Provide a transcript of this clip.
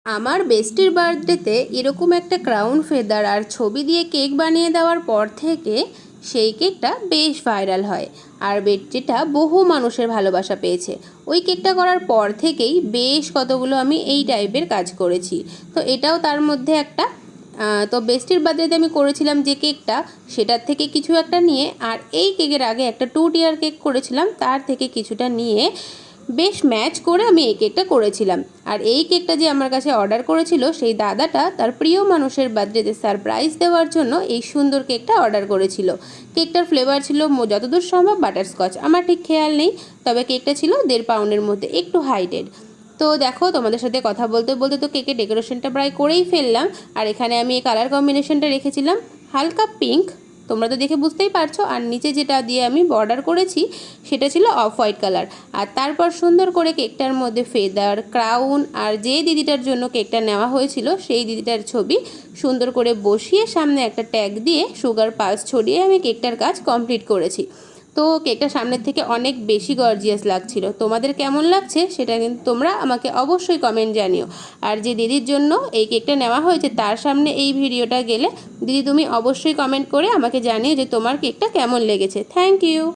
আমার বেস্টির বার্থডেতে এরকম একটা ক্রাউন ফেদার আর ছবি দিয়ে কেক বানিয়ে দেওয়ার পর থেকে সেই কেকটা বেশ ভাইরাল হয়। আর বেস্টিটা বহু মানুষের ভালোবাসা পেয়েছে। ওই কেকটা করার পর থেকেই বেশ কতগুলো আমি এই টাইপের কাজ করেছি। তো এটাও তার মধ্যে একটা। তো বেস্টির বার্থডেতে আমি করেছিলাম যে কেকটা, সেটার থেকে কিছু একটা নিয়ে, আর এই কেকের আগে একটা 2 টিয়ার কেক করেছিলাম, তার থেকে কিছুটা নিয়ে বেশ ম্যাচ করে আমি এই কেকটা করেছিলাম। আর এই কেকটা যে আমার কাছে অর্ডার করেছিল সেই দাদাটা তার প্রিয় মানুষের বার্থডেতে সারপ্রাইজ দেওয়ার জন্য এই সুন্দর কেকটা অর্ডার করেছিল। কেকটার ফ্লেভার ছিল যতদূর সম্ভব বাটারস্কচ, আমার ঠিক খেয়াল নেই, তবে কেকটা ছিল 1.5 পাউন্ডের মধ্যে, একটু হাইটেড। তো দেখো, তোমাদের সাথে কথা বলতে বলতে তো কেকের ডেকোরেশনটা প্রায় করেই ফেললাম। আর এখানে আমি এই কালার কম্বিনেশনটা রেখেছিলাম হালকা পিঙ্ক, তোমরা তো দেখে বুঝতেই পারছো। আর নিচে যেটা দিয়ে আমি বর্ডার করেছি সেটা ছিল অফ হোয়াইট কালার। আর তারপর সুন্দর করে কেকটার মধ্যে ফেদার, ক্রাউন আর যে দিদিটার জন্য কেকটা নেওয়া হয়েছিল সেই দিদিটার ছবি সুন্দর করে বসিয়ে সামনে একটা ট্যাগ দিয়ে সুগার পালস ছড়িয়ে আমি কেকটার কাজ কমপ্লিট করেছি। তো কেকটা সামনের থেকে অনেক বেশি গর্জিয়াস লাগছিল। তোমাদের কেমন লাগছে সেটা কিন্তু তোমরা আমাকে অবশ্যই কমেন্ট জানিও। আর যে দিদির জন্য এই কেকটা নেওয়া হয়েছে তার সামনে এই ভিডিওটা গেলে দিদি তুমি অবশ্যই কমেন্ট করে আমাকে জানিও যে তোমার কেকটা কেমন লেগেছে। Thank you.